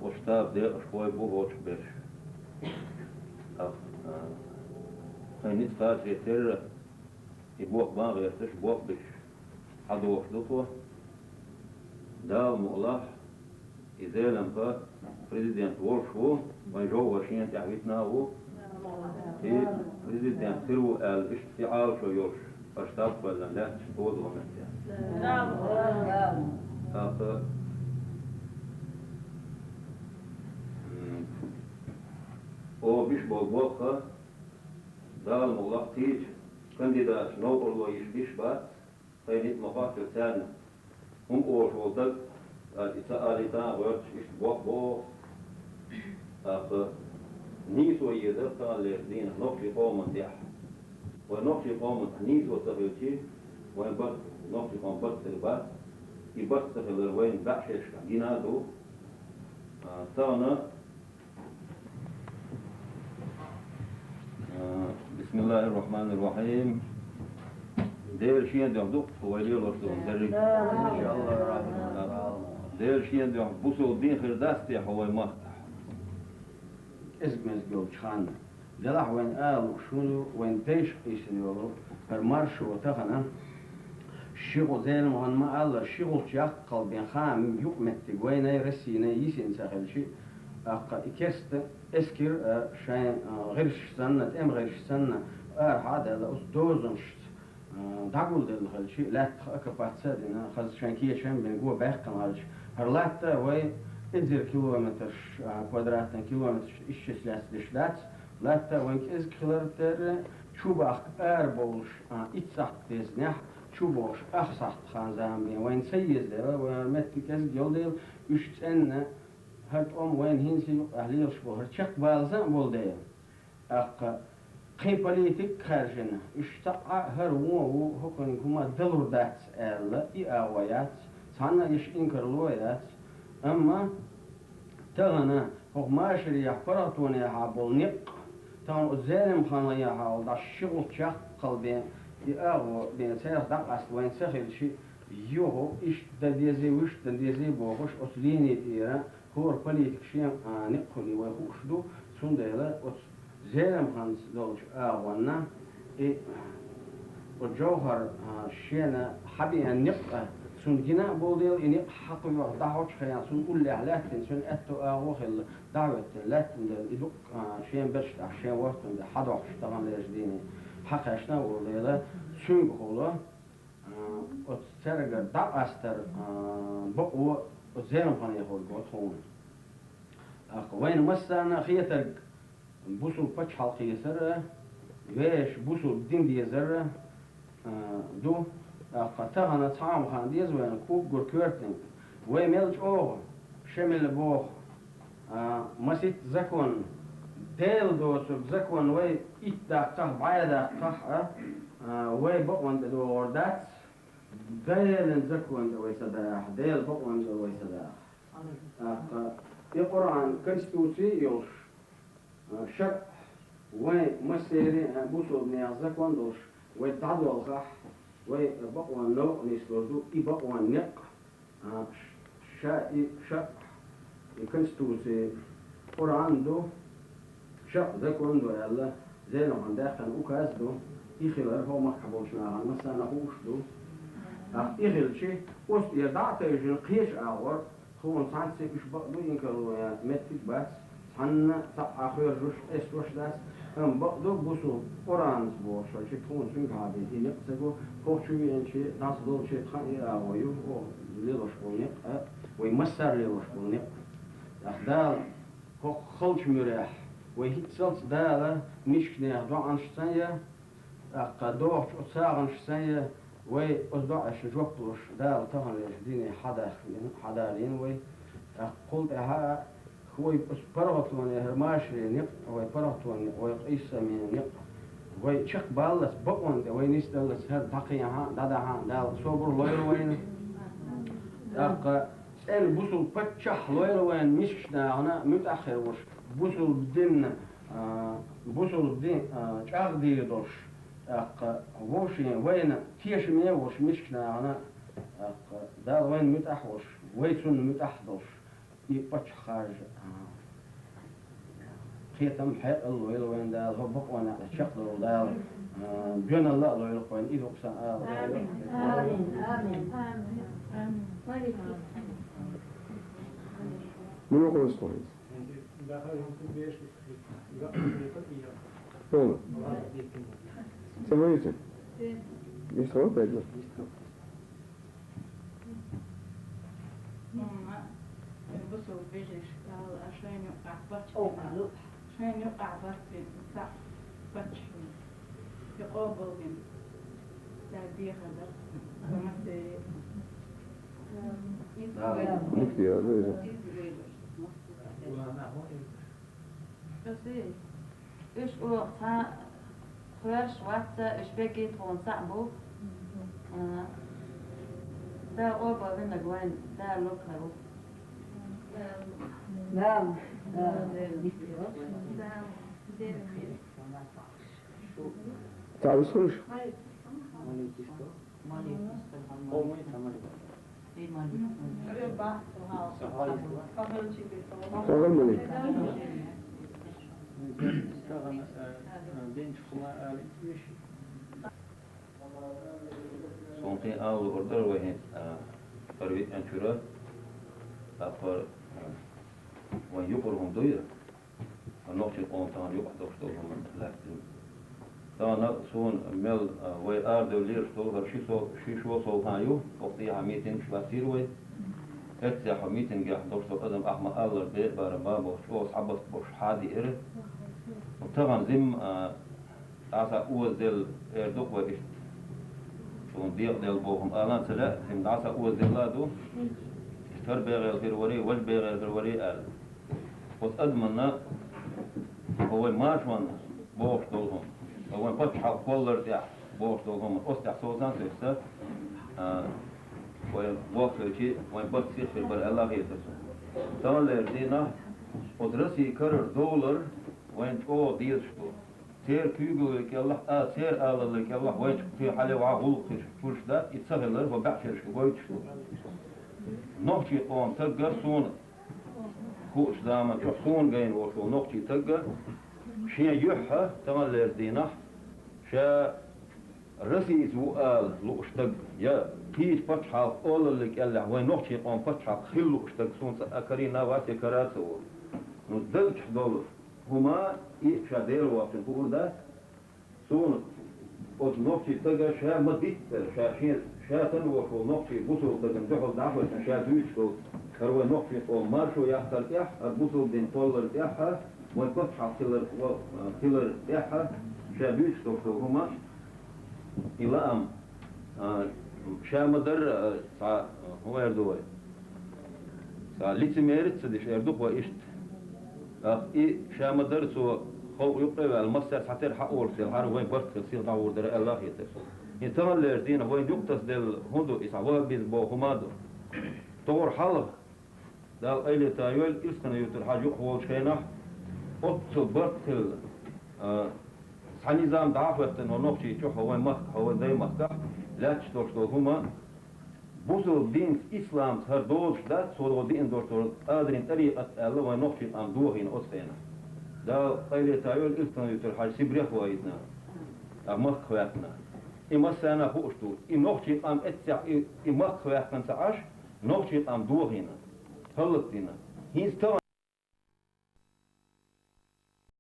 وشتاب ده أشوي بوهوش بيش خينيت خاص يتر يبوق باغ يتش بوق بيش حدو وحدوكو دا مغلح إذا لم كان بريزيدنت وورشو ويجو وشين تعبيتنا هو في بريزيدنت ترو الاشتعال شو يوش فاشتاب ولا لا تشتوض ومتيا او بيش بوقوقة دا المغلق تيج كانديدات نوبل ويش بات خينيت مقاطع ثاني هم اوش ولدك الإتاء ورش إيش بوق نيسو يدر قال لدين نقشي قوم ديح ونقشي قوم نيسو تغيرتي وين بط نقشي قوم بط سربات يبط تغير وين بحشش جينادو تانا بسم الله الرحمن الرحيم دير شين ديوم هو اللي لورتون دري إن شاء الله راح دير شين ديوم بوسو دين خرداستي هو مقطع اسم مسجود شان دلح وين شنو وين تيش يسنيولو فرمارش وتغنى الشغل زين ما الله الشغل شاق بين خام يقمت وين يرسينا يسين ساخل شيء كست اسكر شيء غير سنة غير سنة هذا لا دوزنش دعول دل هالشيء لا كبات سادنا خذ شان كي شان بين جوا باقي هالشيء هرلات وين انزل كيلومتر كوادرات كيلومتر إيش سلاس لشلات لا وين إز كلرتر شوباخ أربوش إتصح تزنح شوبوش أخصح خانزام وين سيز ده وين متكز جلدل يشتن هاد وين هنسي أهلي شبه هرشق بالزام بولدين قيم بوليتيك خارجنا اشتقى هرو هكون كما دلودات ألا إياويات صنع يش إنكرلويات أما تغنى هو ماشي يحفرطون يحابل نق تغنى الزالم خانا يحاول دا الشغل شاق بين يأغو بين سيرخ دقاس وين سخل شيء يوهو إيش ديزي وش ديزي بوخش أسليني تيرا هو بوليتيك شيء نقلي ويخوش دو سندلا زالم خانس دولش أغوانا والجوهر شينا حبي النقة سنجنا بوديل إني حقوا دعوة خيان سن كل علاتن سن أتو وخل دعوة لاتن يدق شيء برشت عشان وقتن حدا اشتغل لجديني حق عشنا وليلا سن بقوله وتسرق دع أستر بقوا وزين خان يقول قطعون وين مثلا خيتر بوسو بتش حلقي سر ويش بوسو دين دي زر دو قطعنا طعام خان ديز وين كوب جوركورتين ويملج أوه شمل بوه مسيت زكون ديل دوس زكون وي إتدا تح بعيدا تح وي بقون دو وردات ديل زكون وي سداح ديل بقون وي سداح القرآن كنستوسي يوش شق وي مسيري بوسو بني زكون دوش وي تعدو الخح وي بقوان نوع نسلوزو إي بقوان نق شق يكنستوسي قرآن دو شق ذكرن دو يلا زي لو عن داخل أوكاز دو إخلال هو ما حبوش نعم مثلا نخوش دو إخل شيء وست يدعت يجن قيش أور هو نصعد سيكش بقدو ينكروا متك بس حنا آخر رش وش داس بقدو بوسو قرآن بوش شيء تكون شنك هذه ينقصقو كوشوي إن شيء ناس دول شيء خاني ويو ليلوش بونيق ويمسر ليلوش بونيق أخدال هو خلش مريح وهيت سلت دالا مشكني دو عن شتايا قدوش أساعن شتايا وي أصدع شجوكتوش دال طبعا يجديني حدارين وي قلت ها هو برغتوني هرماشي نق وي برغتوني وي قيس من نق وي شق بالس بقون وي نستلس هاد دقيها دادها دال صبر لويل وين البوسل بتشح لويل وين مشنا أنا متأخر وش بوسل بدين بوسل بدين شاغدي دوش وشين وين كيش مية وش مشنا أنا دال وين متأحوش ويتون متأحدوش يبقى خارج خيتم حق الله يلو وين دال هو بق وانا شقل ودال جن الله الله يلو وين إذا قصان آمين آمين آمين آمين آمين Não corresponde. Toma. Você vai isso? Isso é o pé, não? بصوا بيجيش عشان يوقع بطش أو معلوم عشان يوقع بطش صح بطش يقابل بين لا دي هذا فمثل مفتي هذا إذا. بس ايه إيش وقتها خيرش وقت إيش بيجي تون صعبو ده أوبا بينا جوين ده لوكارو نعم تعال سرش. شغل ملي. Something out order way فربيت أنشرة أخر ويقرهم دوير النقطة قوم تان يقعد دوشتهم لكن تان سون مل ويار دولير شتوه شي شو صو هايو وقتها ميتين شباسير وي اتسع ميتين جا دوشتو قدم أحمد الله بيت بارما بوشو صحبت بوش حادي إره وطبعا زم عسى أوزل إردوك وإيش شون ديق ديال بوهم آلان سلا هم عسى أوزل لادو اشتر بيغير غير وري وش بيغير غير وري آل وس أدمنا هو ماشوان بوش دولهم هو فتح كولر تاع بوش دولهم أستح سوزان تيسا وين وقت شيء وين بس يخفي بر الله يتسون تان لردينا ودرسي كرر دولار وين أو ديرشتو سير كيجو لك الله سير آل لك الله وين في حالة وعقول خش ده يتسهل له وبعشرش ويتشتو نقطي قوم تجر سون خوش دائما تحسون جين وشو نقطي تجر شيء يحها تمام لردينا شا رسي سؤال لو اشتق يا كيس فتحة أول لك الله وين نقطي قوم فتحة خلو اشتق سون أكرينا واسي كراسو ندلش دولار هما يشادير وقت نقول ده سون أو نقطي تجر شا مديت شا شاتن وشو نقطي بوسو تجن دخل دعوة شا دويشو كروي نقطي أو مارشو يحتر تيح البوسو بين طولر تيحها والفتحة تلر تيحها شا دويشو هما إلى أم شا مدر هو يردوه ليتميرت سدش يردوه وإشت إيه شا مدر سو خو يقرأ المصدر حتى حقور في الحرب وين برت تصير دعور در الله يتسو يتمنى لردين وين يقتص دل هندو إسعواب بيزبو همادو طور حلق دال أيلي تايول إلسنا يوتر حاجو هو شينح أطو برتل سنظام دعوة ونقشي شو هو مخ هو زي مخ لا تشتوشتو هما بوزو دين إسلام هردوش دات صورو دين دوشتو قادرين طريقة الله ونقشي أم دوهين أسفينا دا أيلي تايول إلسنا يوتر حاج سبريخ وايدنا أمخ خواتنا إما سنة هوشتو نقشي أم اتسع إمخ خواتنا تعاش نقشي أم دوهين هلتنا هين